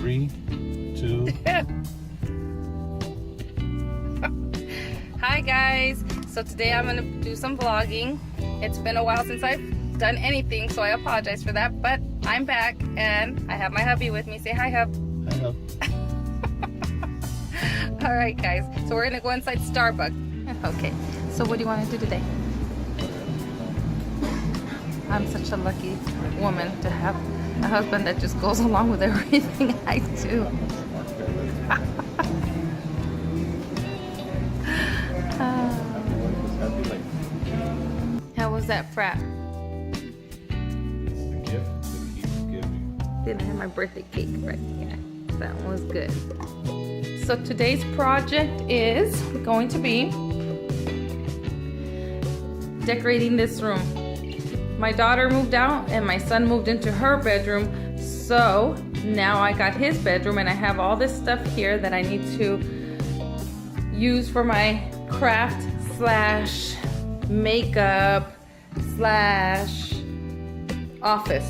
3, 2. Hi guys, so today I'm gonna do some vlogging. It's been a while since I've done anything, so I apologize for that, but I'm back and I have my hubby with me. Say hi, hub. Hi, hub. All right guys, so we're gonna go inside Starbucks. Okay, so what do you want to do today? I'm such a lucky woman to have a husband that just goes along with everything I do. How was that frat? The gift that keeps giving. Then I have my birthday cake right here. That one was good. So today's project is going to be decorating this room. My daughter moved out and my son moved into her bedroom. So now I got his bedroom and I have all this stuff here that I need to use for my craft slash makeup slash office.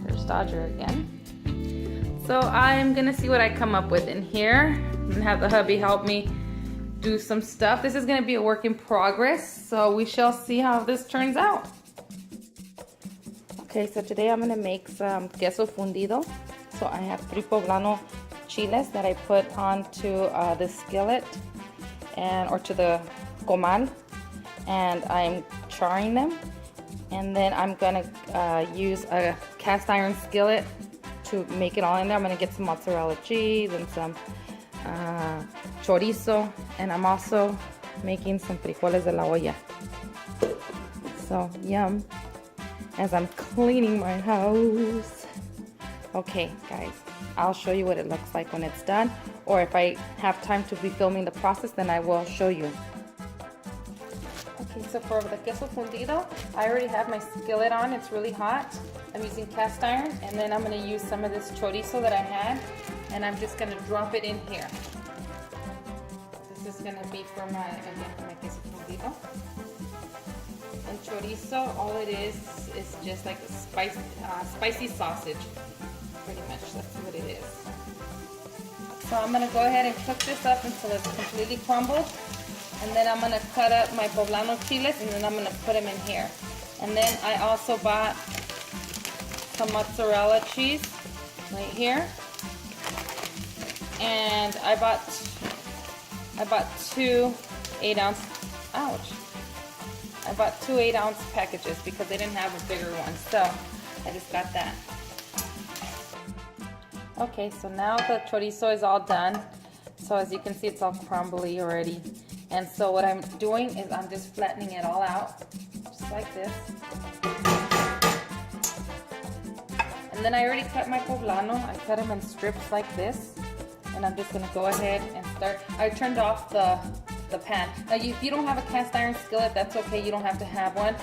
There's Dodger again. So I'm gonna see what I come up with in here and have the hubby help me do some stuff. This is gonna be a work in progress, so we shall see how this turns out. Okay, so today I'm gonna make some queso fundido. So I have 3 poblano chiles that I put onto the skillet or to the comal, and I'm charring them. And then I'm gonna use a cast iron skillet to make it all in there. I'm gonna get some mozzarella cheese and some chorizo, and I'm also making some frijoles de la olla. So yum, as I'm cleaning my house. Okay guys, I'll show you what it looks like when it's done, or if I have time to be filming the process, then I will show you. Okay, so for the queso fundido, I already have my skillet on. It's really hot. I'm using cast iron, and then I'm going to use some of this chorizo that I had, and I'm just going to drop it in here. This is going to be for my queso fundido. And chorizo, all it is just like a spicy sausage. Pretty much, that's what it is. So I'm going to go ahead and cook this up until it's completely crumbled. And then I'm going to cut up my poblano chiles, and then I'm going to put them in here. And then I also bought some mozzarella cheese right here. And I bought 2 8-ounce, ouch. I bought 2 8-ounce packages because they didn't have a bigger one. So I just got that. Okay, so now the chorizo is all done. So as you can see, it's all crumbly already. And so what I'm doing is I'm just flattening it all out, just like this. And then I already cut my poblano. I cut them in strips like this. And I'm just gonna go ahead and start. I turned off the pan. Now if you don't have a cast iron skillet, that's okay, you don't have to have one.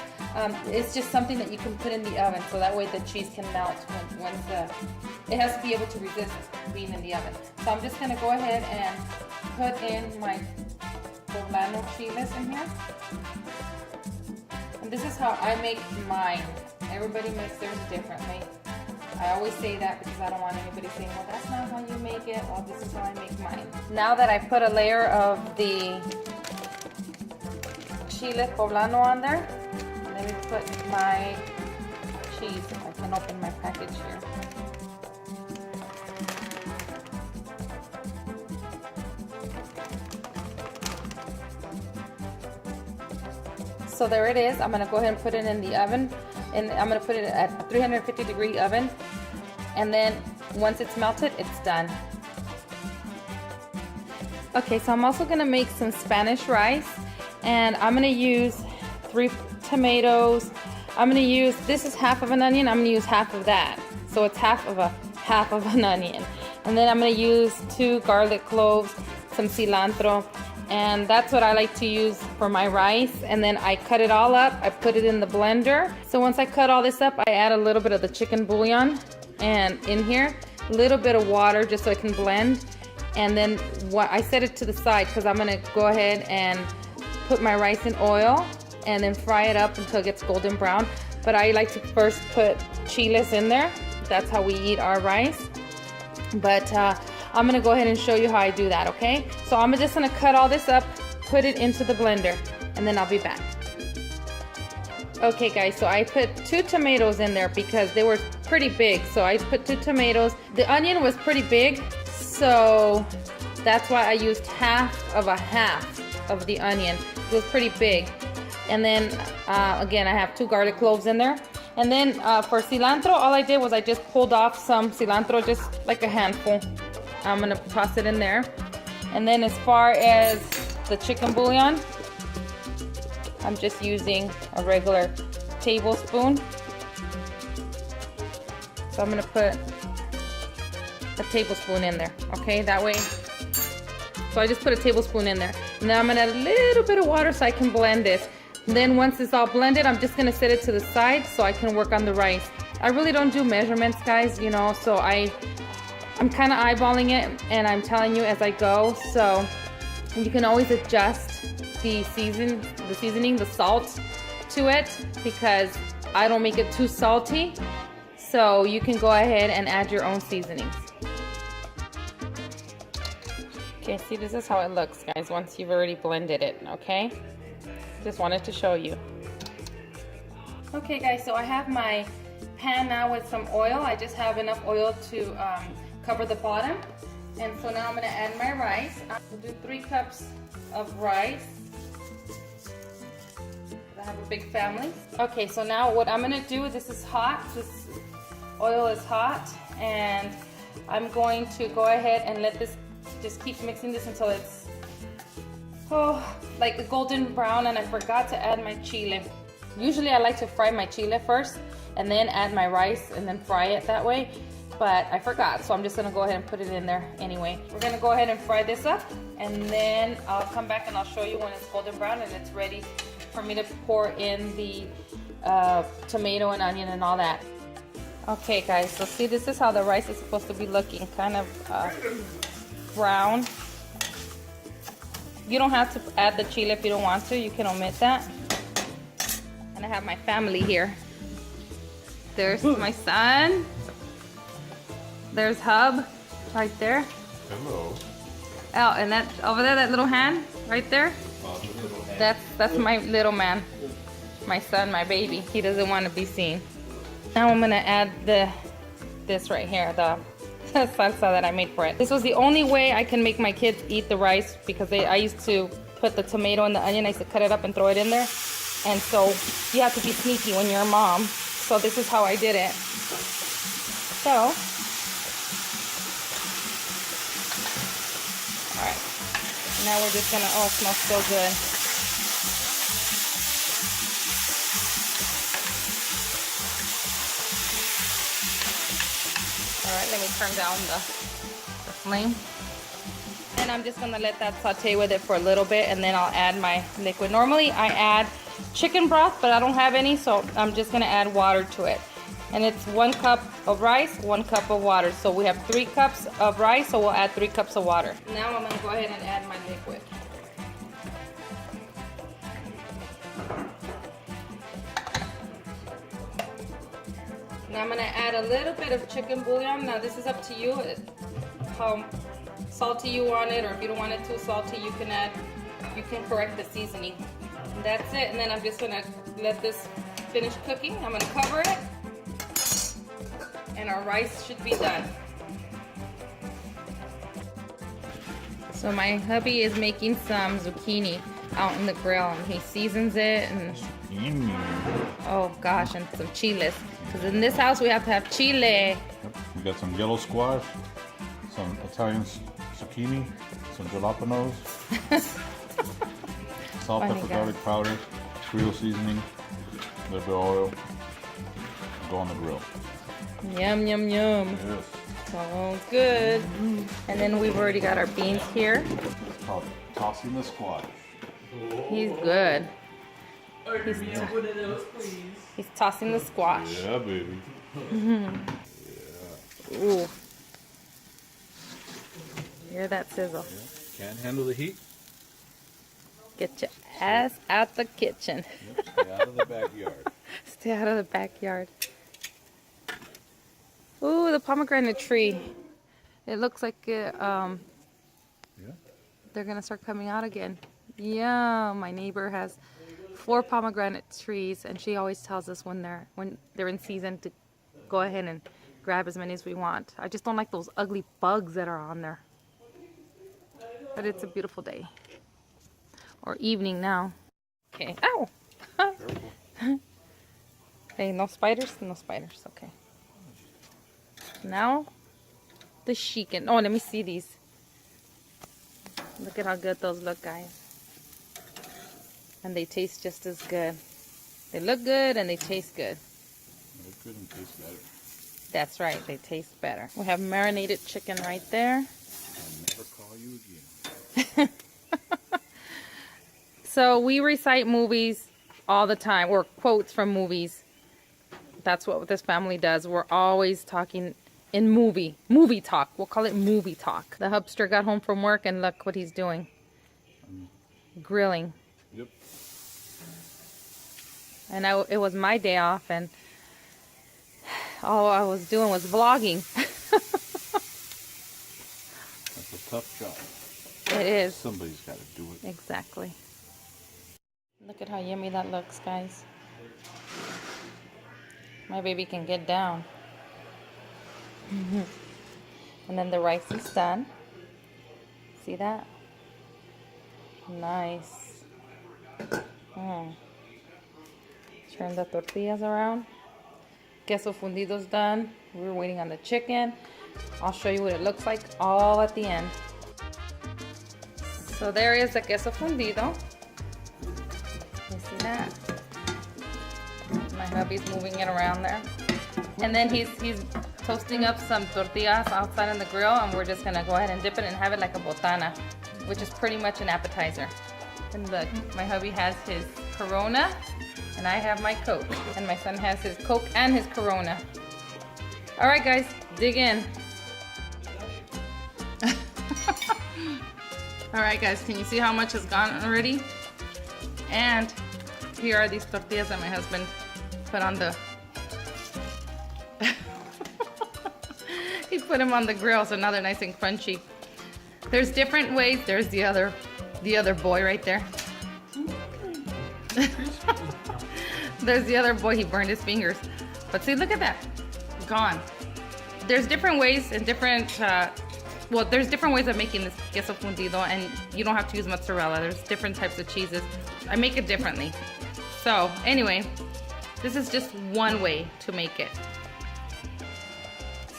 It's just something that you can put in the oven, so that way the cheese can melt when it has to be able to resist being in the oven. So I'm just gonna go ahead and put in my poblano chiles in here. And this is how I make mine. Everybody makes theirs differently. I always say that because I don't want anybody saying, well, that's not how you make it. Well, this is how I make mine. Now that I put a layer of the chile poblano on there, let me put my cheese. If I can open my package here. So there it is. I'm going to go ahead and put it in the oven, and I'm going to put it at a 350-degree oven, and then once it's melted, it's done. Okay, so I'm also going to make some Spanish rice, and I'm going to use 3 tomatoes. I'm going to use, this is half of an onion, I'm going to use half of that. So it's half of an onion. And then I'm going to use 2 garlic cloves, some cilantro, and that's what I like to use for my rice. And then I cut it all up, I put it in the blender. So once I cut all this up, I add a little bit of the chicken bouillon, and in here, a little bit of water just so it can blend. And then I set it to the side because I'm gonna go ahead and put my rice in oil and then fry it up until it gets golden brown. But I like to first put chiles in there. That's how we eat our rice. But I'm gonna go ahead and show you how I do that, okay? So I'm just gonna cut all this up, put it into the blender, and then I'll be back. Okay guys, so I put 2 tomatoes in there because they were pretty big. So I put 2 tomatoes. The onion was pretty big, so that's why I used half of the onion. It was pretty big. And then again, I have 2 garlic cloves in there. And then for cilantro, all I did was I just pulled off some cilantro, just like a handful. I'm gonna toss it in there. And then as far as the chicken bouillon, I'm just using a regular tablespoon. So I'm gonna put a tablespoon in there, okay? That way, so I just put a tablespoon in there. Now I'm gonna add a little bit of water so I can blend this. And then once it's all blended, I'm just gonna set it to the side so I can work on the rice. I really don't do measurements, guys, you know, so I'm kind of eyeballing it and I'm telling you as I go. So you can always adjust the seasoning, the salt to it, because I don't make it too salty. So you can go ahead and add your own seasonings. Okay, see, this is how it looks, guys, once you've already blended it, okay? Just wanted to show you. Okay, guys, so I have my pan now with some oil. I just have enough oil to cover the bottom. And so now I'm gonna add my rice. I'll do 3 cups of rice. I have a big family. Okay, so now what I'm gonna do, this is hot. This oil is hot, and I'm going to go ahead and let this, just keep mixing this until it's, like a golden brown. And I forgot to add my chile. Usually I like to fry my chile first and then add my rice and then fry it that way, but I forgot, so I'm just gonna go ahead and put it in there anyway. We're gonna go ahead and fry this up, and then I'll come back and I'll show you when it's golden brown and it's ready for me to pour in the tomato and onion and all that. Okay guys, so see, this is how the rice is supposed to be looking, kind of brown. You don't have to add the chile if you don't want to, you can omit that. And I have my family here. There's my son. There's Hub right there. Hello. Oh, and that over there, that little hand right there. That's my little man, my son, my baby. He doesn't want to be seen. Now I'm gonna add this right here, the salsa that I made for it. This was the only way I can make my kids eat the rice, because I used to put the tomato and the onion. I used to cut it up and throw it in there, and so you have to be sneaky when you're a mom. So this is how I did it. So, all right. Now we're just gonna, oh, it smells so good. All right, let me turn down the flame. And I'm just gonna let that saute with it for a little bit, and then I'll add my liquid. Normally I add chicken broth, but I don't have any, so I'm just gonna add water to it. And it's 1 cup of rice, 1 cup of water. So we have 3 cups of rice, so we'll add 3 cups of water. Now I'm gonna go ahead and add my liquid. Now I'm gonna add a little bit of chicken bouillon. Now this is up to you, how salty you want it, or if you don't want it too salty, you can correct the seasoning. And that's it. And then I'm just gonna let this finish cooking. I'm gonna cover it, and our rice should be done. So my hubby is making some zucchini out in the grill, and he seasons it, and oh gosh, and some chiles. Because in this house we have to have chile. Yep. We got some yellow squash, some Italian zucchini, some jalapenos, salt, pepper, garlic powder, grill seasoning, a little bit of oil. Go on the grill. Yum, yum, yum. Yes. So good. And then we've already got our beans here. It's called tossing the squash. He's good. Order me up one of those, please. He's tossing the squash. Yeah, baby. Ooh. Hear that sizzle. Yeah. Can't handle the heat? Get your ass out the kitchen. Yep. Stay out of the backyard. Stay out of the backyard. Ooh, the pomegranate tree. It looks like Yeah. they're gonna start coming out again. Yeah, my neighbor has 4 pomegranate trees, and she always tells us when they're in season to go ahead and grab as many as we want. I just don't like those ugly bugs that are on there. But it's a beautiful day. Or evening now. Okay. Ow! Hey, no spiders? No spiders. Okay. Now, the chicken. Oh, let me see these. Look at how good those look, guys. And they taste just as good. They look good and they taste good. They couldn't taste better. That's right, they taste better. We have marinated chicken right there. I'll never call you again. So we recite movies all the time, or quotes from movies. That's what this family does. We're always talking in movie talk. We'll call it movie talk. The hubster got home from work and look what he's doing. Grilling. Yep. And it was my day off, and all I was doing was vlogging. That's a tough job. It is. Somebody's got to do it. Exactly. Look at how yummy that looks, guys. My baby can get down. And then the rice is done. See that? Nice. Turn the tortillas around. Queso fundido's done. We're waiting on the chicken. I'll show you what it looks like all at the end. So there is the queso fundido. You see that? My hubby's moving it around there. And then he's toasting up some tortillas outside on the grill, and we're just gonna go ahead and dip it and have it like a botana, which is pretty much an appetizer. And look, my hubby has his Corona, and I have my Coke. And my son has his Coke and his Corona. All right, guys, dig in. All right, guys, can you see how much has gone already? And here are these tortillas that my husband put on the... He put them on the grill, so now they're nice and crunchy. There's different ways. There's the other boy right there. There's the other boy, he burned his fingers. But see, look at that, gone. There's different ways and different, well, there's different ways of making this queso fundido, and you don't have to use mozzarella. There's different types of cheeses. I make it differently. So anyway, this is just one way to make it.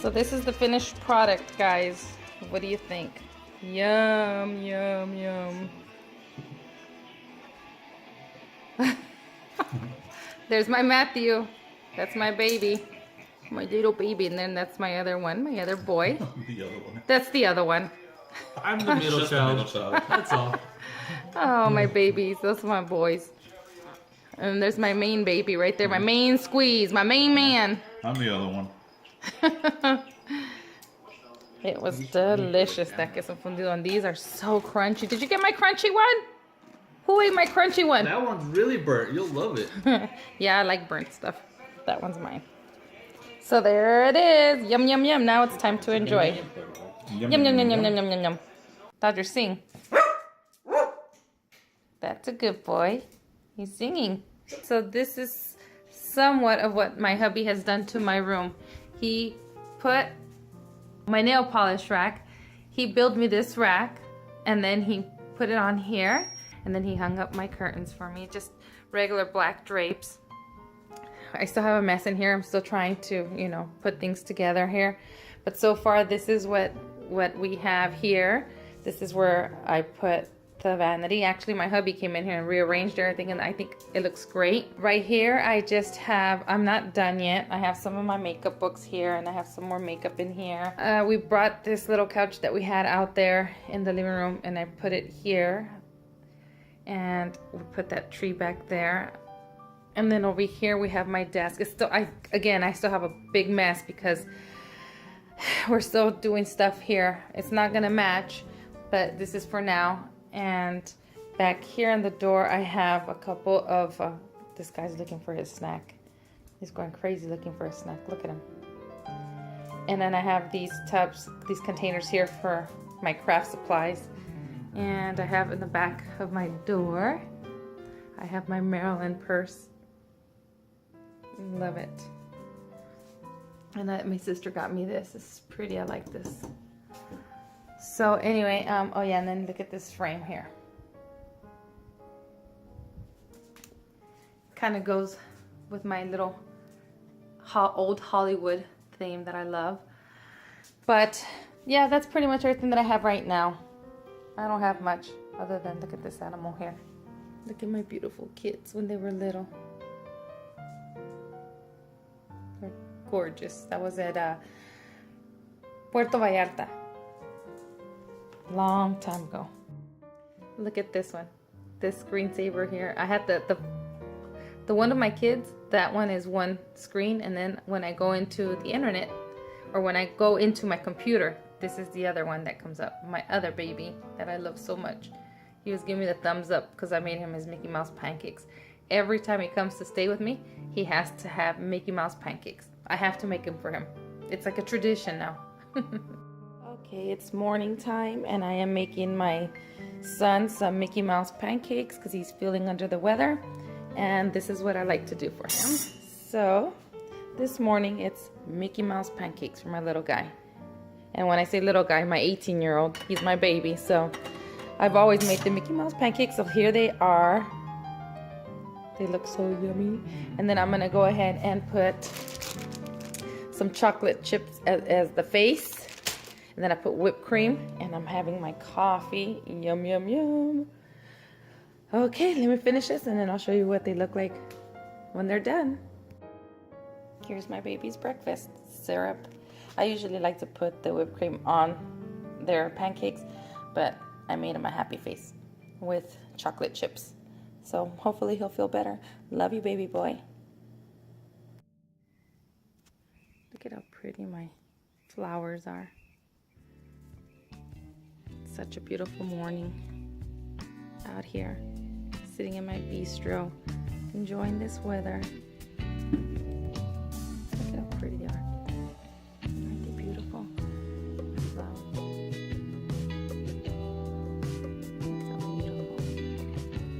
So this is the finished product, guys. What do you think? Yum, yum, yum. There's my Matthew. That's my baby. My little baby. And then that's my other one, my other boy. The other one. That's the other one. I'm the middle child. That's all. Oh, my babies. Those are my boys. And there's my main baby right there. My main squeeze. My main man. I'm the other one. It was delicious, that queso fundido. And these are so crunchy. Did you get my crunchy one? Who ate my crunchy one? That one's really burnt. You'll love it. Yeah, I like burnt stuff. That one's mine. So there it is. Yum, yum, yum. Now it's time to enjoy. Yum, yum, yum, yum, yum, yum, yum, yum. Dodger, sing. That's a good boy. He's singing. So this is somewhat of what my hubby has done to my room. He put my nail polish rack. He built me this rack, and then he put it on here, and then he hung up my curtains for me. Just regular black drapes. I still have a mess in here. I'm still trying to, you know, put things together here. But so far, this is what we have here. This is where I put the vanity. Actually, my hubby came in here and rearranged everything, and I think it looks great. Right here, I just have, I'm not done yet. I have some of my makeup books here, and I have some more makeup in here. We brought this little couch that we had out there in the living room, and I put it here. And we put that tree back there. And then over here we have my desk. It's still, I still have a big mess because we're still doing stuff here. It's not gonna match, but this is for now. And back here on the door, I have a couple of, this guy's looking for his snack. He's going crazy looking for a snack. Look at him. And then I have these tubs, these containers here for my craft supplies. And I have in the back of my door, I have my Maryland purse. Love it. And my sister got me this. This is pretty. I like this. So anyway, oh yeah, and then look at this frame here. Kind of goes with my little old Hollywood theme that I love. But yeah, that's pretty much everything that I have right now. I don't have much other than, look at this animal here. Look at my beautiful kids when they were little. They're gorgeous. That was at Puerto Vallarta. Long time ago. Look at this one. This screensaver here. I had the one of my kids, that one is one screen, and then when I go into the internet, or when I go into my computer, this is the other one that comes up. My other baby that I love so much. He was giving me the thumbs up because I made him his Mickey Mouse pancakes. Every time he comes to stay with me, he has to have Mickey Mouse pancakes. I have to make them for him. It's like a tradition now. Okay, it's morning time and I am making my son some Mickey Mouse pancakes because he's feeling under the weather. And this is what I like to do for him. So this morning it's Mickey Mouse pancakes for my little guy. And when I say little guy, my 18-year-old, he's my baby. So I've always made the Mickey Mouse pancakes. So here they are. They look so yummy. And then I'm gonna go ahead and put some chocolate chips as the face. And then I put whipped cream and I'm having my coffee. Yum, yum, yum. Okay, let me finish this and then I'll show you what they look like when they're done. Here's my baby's breakfast syrup. I usually like to put the whipped cream on their pancakes, but I made him a happy face with chocolate chips. So hopefully he'll feel better. Love you, baby boy. Look at how pretty my flowers are. Such a beautiful morning out here, sitting in my bistro, enjoying this weather. Look at how pretty they are. Aren't they beautiful? Flowers. So beautiful.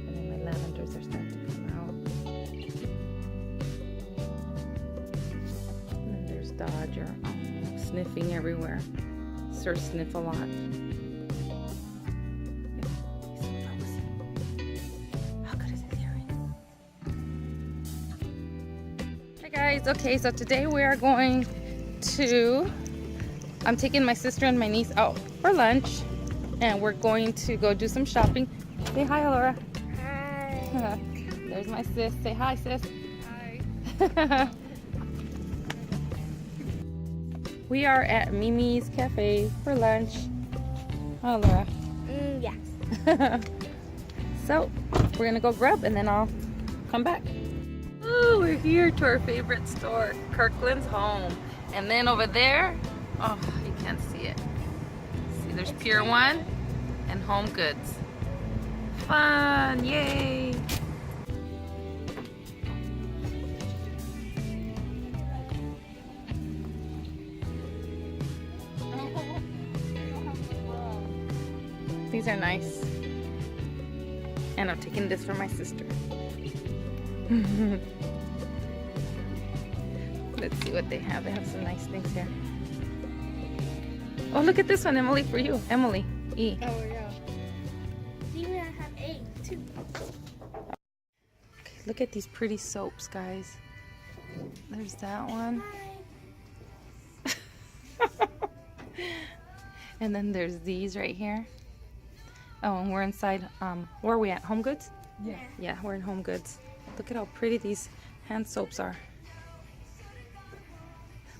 And then my lavenders are starting to come out. And then there's Dodger, sniffing everywhere. Sir sniff a lot. Guys, okay, so today we are going to, I'm taking my sister and my niece out for lunch and we're going to go do some shopping. Say hi, Laura. Hi. There's my sis. Say hi, sis. Hi. We are at Mimi's Cafe for lunch. Hi, Laura. Yeah. So we're gonna go grub and then I'll come back. Oh, we're here to our favorite store, Kirkland's Home. And then over there, oh, you can't see it. See, there's Pier 1 and Home Goods. Fun, yay! These are nice. And I'm taking this for my sister. Let's see what they have. They have some nice things here. Oh, look at this one, Emily, for you. Emily, E. Oh, yeah. Even I have A, too. Okay, look at these pretty soaps, guys. There's that one. And then there's these right here. Oh, and we're inside, where are we at? Home Goods? Yeah. Yeah, we're in Home Goods. Look at how pretty these hand soaps are.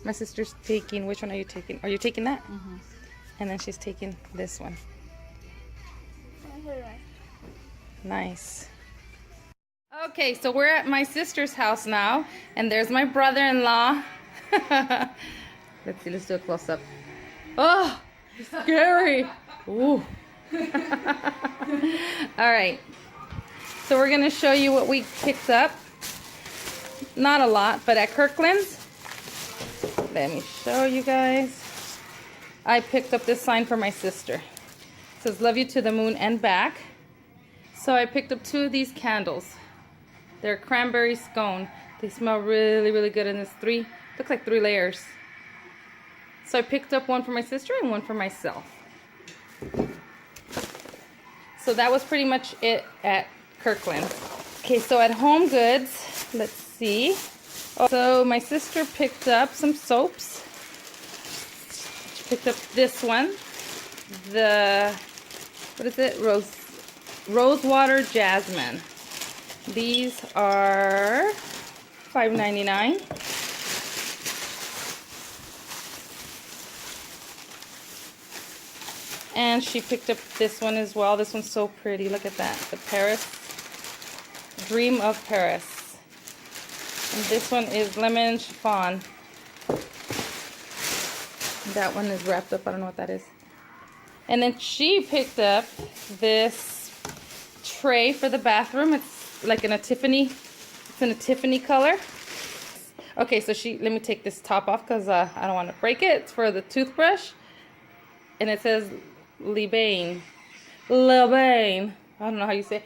My sister's taking, which one are you taking? Are you taking that? Mm-hmm. And then she's taking this one. Nice. Okay, so we're at my sister's house now, and there's my brother-in-law. Let's see, let's do a close-up. Oh, scary. Ooh. All right. So we're gonna show you what we picked up. Not a lot, but at Kirkland's, Let me show you guys. I picked up this sign for my sister. It says love you to the moon and back. So I picked up 2 of these candles. They're cranberry scone. They smell really, really good, and there's looks like 3 layers. So I picked up one for my sister and one for myself. So that was pretty much it at Kirkland. Okay, so at Home Goods, let's see. So my sister picked up some soaps. She picked up this one. What is it? Rosewater Jasmine. These are $5.99. And she picked up this one as well. This one's so pretty. Look at that. The Paris. Dream of Paris. And this one is lemon chiffon. That one is wrapped up. I don't know what that is. And then she picked up this tray for the bathroom. It's like in a Tiffany. It's in a Tiffany color. Okay, so let me take this top off because I don't want to break it. It's for the toothbrush. And it says Libane. I don't know how you say it.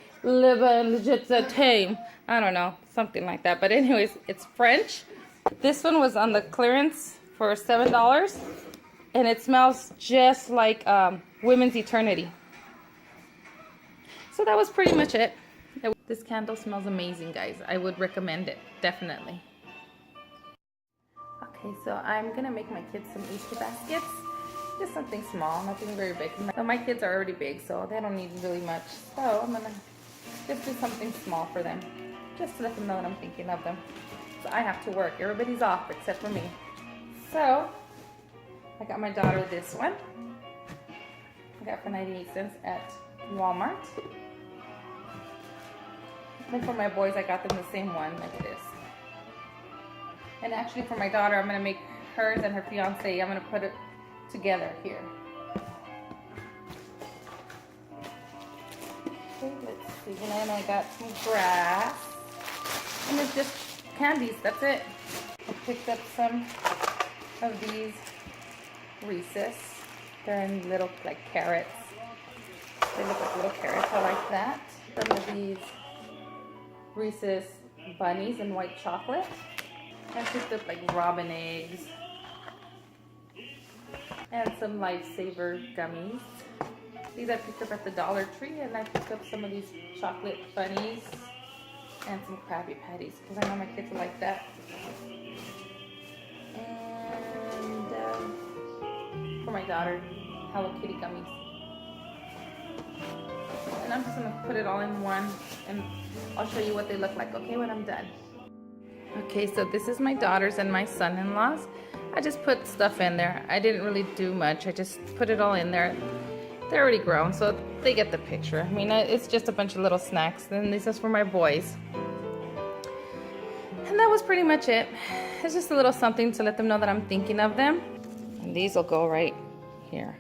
I don't know. Something like that. But anyways, it's French. This one was on the clearance for $7. And it smells just like Women's Eternity. So that was pretty much it. This candle smells amazing, guys. I would recommend it, definitely. Okay, so I'm gonna make my kids some Easter baskets. Just something small, nothing very big. So my kids are already big, so they don't need really much. So I'm gonna just do something small for them, just to let them know that I'm thinking of them. So I have to work. Everybody's off except for me. So I got my daughter this one. I got for 98 cents at Walmart. And for my boys, I got them the same one like this. And actually for my daughter, I'm gonna make hers and her fiance, I'm gonna put it together here. Okay, let's see. And then I got some grass. And it's just candies, that's it. I picked up some of these Reese's. They're in little like carrots. They look like little carrots, I like that. Some of these Reese's bunnies in white chocolate. I picked up like robin eggs. And some Lifesaver gummies. These I picked up at the Dollar Tree, and I picked up some of these chocolate bunnies and some Krabby Patties because I know my kids will like that. And for my daughter, Hello Kitty gummies. And I'm just gonna put it all in one, and I'll show you what they look like, okay, when I'm done. Okay, so this is my daughter's and my son-in-law's. I just put stuff in there. I didn't really do much. I just put it all in there. They're already grown, so they get the picture. I mean, it's just a bunch of little snacks. Then this is for my boys. And that was pretty much it. It's just a little something to let them know that I'm thinking of them. And these will go right here.